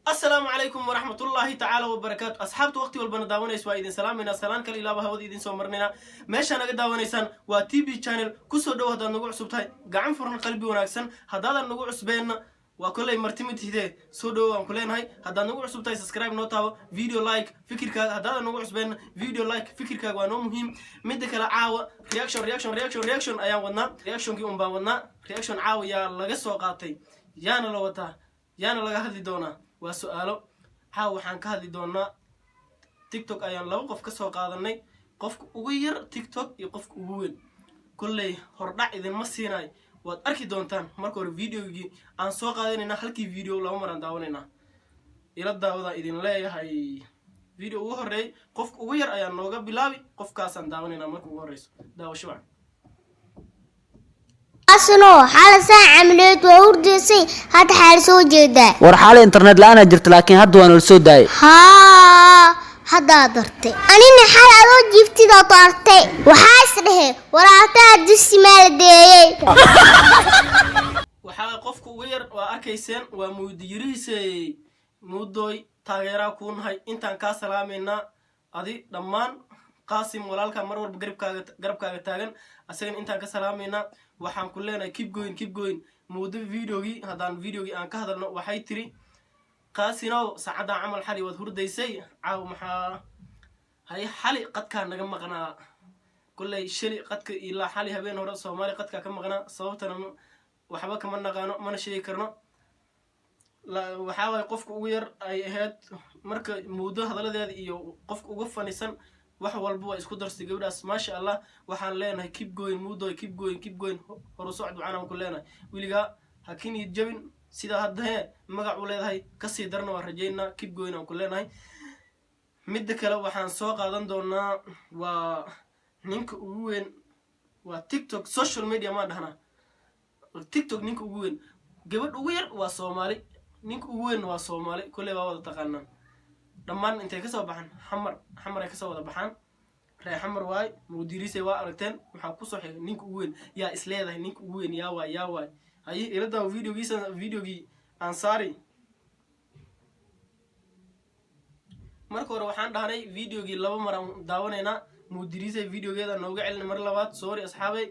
السلام عليكم ورحمة الله تعالى وبركاته. أصحاب وقتي والبنا داونيس وإذن سلامنا سلام كل إله بهود إذن سومرنا ماشي أنا قد داونيسان وتي في channel كسر دو هذا النوع سبتاي قاعد فرن قلبي وناكسن هذا النوع سبينا وكل مرتمت هذا سودو وكلين هاي هذا النوع سبتاي سبسكرايب نوتاو فيديو لايك فكر كا هذا النوع سبينا فيديو لايك فكر كا وانو مهم مدك العاوة رياكشن أيام ونا رياكشن كي ونا رياكشن عاوة يا لقصة قاطي يانا لوتا يانا لقى هذه دونا وسؤاله ها وحن كهذي دونا تيك توك أيام لو قف كسر قاضني قف وغير تيك توك يقف وين كله هردا إذا ما سيناي وأركي دونتان مركور فيديو يجي عن سوق قاضينا حلقي فيديو لو مرة داوننا إلى داودا إذن لا هاي فيديو وهري قف وغير أيام لو قبل بلاوي قف كاسن داوننا مركور وريس داو شو أصله حال ساعة عملت ووردسي هاد حال سوجدا ورحال إنترنت لا جرت لكن هادو أنا السوداي هذا درتي أنا حال أروح جبتي دا طارتي وحاسره وراتا دسي مال دي وحال قفك وير وأركيسين ومديريسي مودوي تاغيرا كون هاي إنتان كاسلامينا أدي دمان قاسم walaalka mar walba garabkaaga taagan asagan intaan ka salaamayna waxaan ku leenahay keep going muudo videogi hadaan videogi aan ka hadalno waxay tiri qaasinow saacada amal xali wad hurdaysay caaw maxaa hay xali qadka naga maqnaa kullay shili qadka ilaa xali habeen hore Soomaali qadka ka maqnaa sababtana waxba kama naqaano mana sheegi karno waxa way qofku ugu yar ay ahayd marka muudo hadaladeeda iyo qofku ugu fanisan wax walba waa isku darsi gabadhaas ma sha Allah waxaan leenahay keep going muudo keep going horu socod waxaan ku leenahay wiliga hakini jabin sida hadda magac u leedahay ka sii darna waan rajeynaa keep going aan ku leenahay mid kale waxaan soo qaadan doonaa waa ninka ugu weyn waa TikTok social media ma dhahna TikTok ninka ugu weyn gabadh ugu yar waa Soomaali ninka ugu weyn waa Soomaali kullee waa wada taqaanaan dhammaan intay ka soo baxan xamar ay ka soo wada baxan reey xamar waay mudirisay waa aragteen waxa ku soo xigay ninka ugu weyn yaa isleedahay ninka ugu weyn yaa waay ay ilada videogi ansari marka hore waxaan dhahnay videogi laba mar aan daawanayna mudirisay videogeeda nooga celin mar labaad sorry asxaabay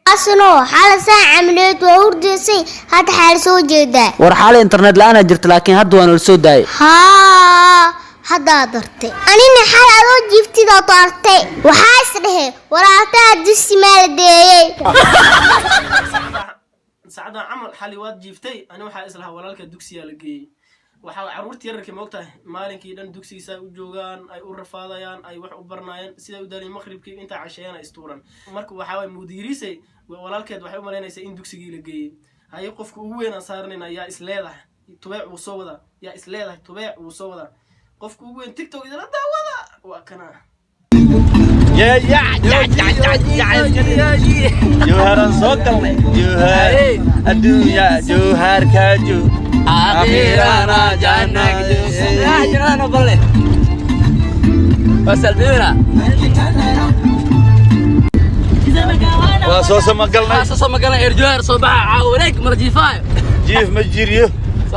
أصله حال ساعة عملت ووردسي هاد حال سوجدا ورحال إنترنت لا جرت لكن هادو أنا السوداي هذا درتي أنا حال أروح جبتي دا طارتي وحاسره وراتا دسي مال دي سعادة عمل حالي واد جيفتي أنا وحا إسلها ولالك دوكسيا لقي وحا عرورت يركي موقته مالكي دان دوكسي سا وجوغان أي أورفاضيان أي وح أبرنايان سيدا وداني مغرب كي إنتا عشيان إستوران مركو وحاوي مديريسي ولالكيد waxay u maleynaysaa in dugsigii la geeyay hay qofku ugu weyn saarnayna yaa isleedahay tubeec uu soo wada yaa isleedahay tubeec uu soo wada qofku ugu weyn TikTok idin daawada waa kana يا جوهر صوتنا جوهر الدنيا جوهر كاجو أخيرانا جانك يا جنانا بالله وصل بينا وصوص مقلنا إرجوار صباح عاوليك مرجيفاي جيف مجيريه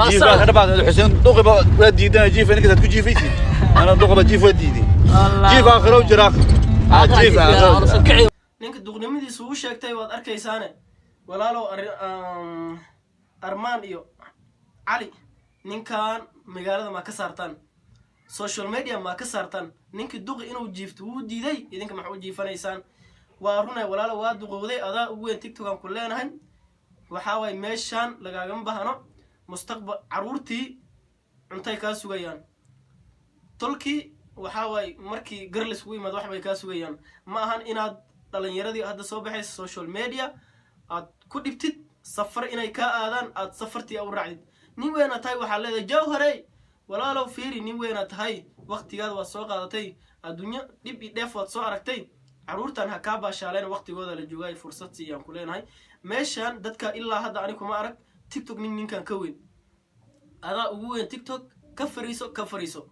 جيف أنا بعد حسين دوقي ودي ده جيف أنا كده تكون جيفيتي أنا دوقي بجيف ودي جيف آخر وجراخ جيف آخر ninka duqnimadiisu uu sheegtay waad arkaysaane walaalow Armaan iyo Ali ninkan magaalada ma ka saartaan social media ma ka saartaan ninka duq inuu jiifto uu diiday idinka maxaa u jiifanaysaan waa runay walaalo waa duqowday adaa ugu weyn TikTok aan ku leenahay waxa way meeshan lagaaga bahano mustaqbal caruurtii cuntay ka sugayaan tolki waxa way markii girls u yimaad wax bay ka sugayaan ma ahan inaad dhalinyaradii hadda soo baxay social media aad ku dhibtid safar inay ka aadaan aad safartii u raacid nin weyn tahay waxa leedahay jawharay walaalo fiiri nin weyn tahay waqtigaad waa soo qaadatay adduunyo dib i dheef waad soo aragtay caruurtan ha ka baashaaleen waqtigooda la joogay fursad siiyaan ku leenahay meeshan dadka ilaa hadda ani kuma arag TikTok ninkan ka weyn adaa ugu weyn TikTok ka fariiso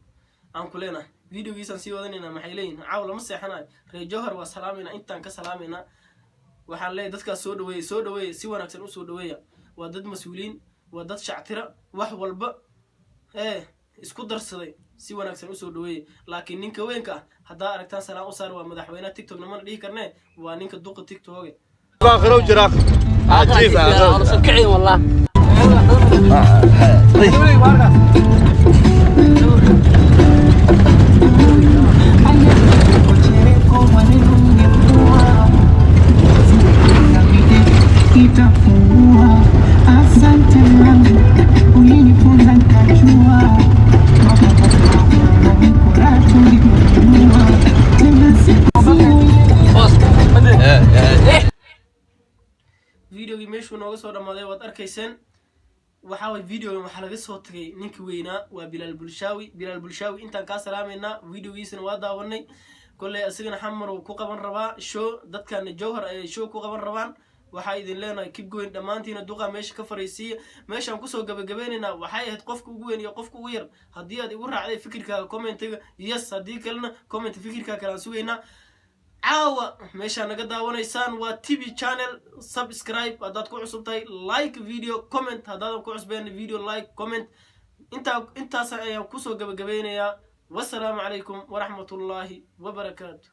aan ku leenahay videogiisan sii wadanina maxay leeyihiin caaw lama seexanayo reey jawhar waa salaamayna intaan ka salaamayna waxaan leeyahay dadka soo dhaweey si wanaagsan u soo dhaweeya waa dad mas'uuliin waa dad shactira wax walba isku darsaday si wanaagsan usoo dhaweeyay laakiin ninka weynka haddaa aragtaan salaan u saar waa madaxweynaha tiktok namana dhihi karnee waa ninka duqa tiktoke آخر وجراك عجيب أنا سكعين والله فيديو ماشي ونوغا سو دماداي واد اركيسن waxa way video waxa laga soo tagay ninka weynaa waa Bilal Bulshawi intaan ka salaameena videogiisana waa daawanay kulay asigana xamar uu ku qaban rabaa show dadkan Jowhar ay show ku qaban rabaan waxa idin leenahay kib goyn dhamaantiina duqa meesha ka fariisiyo meeshan ku soo gabagabeynayna waxay ahayd qofka ugu weyn iyo qofka ugu yar hadii aad igu raacday fikirkaaga commentiga yes hadii kalena comment fikirkaaga kala sugayna عاوة ماشي أنا قد داونيسان و TV channel subscribe هذا تكون عصبتي like فيديو comment هذا تكون عصبين فيديو like comment انت سأيام كسو قبقبين يا والسلام عليكم ورحمة الله وبركاته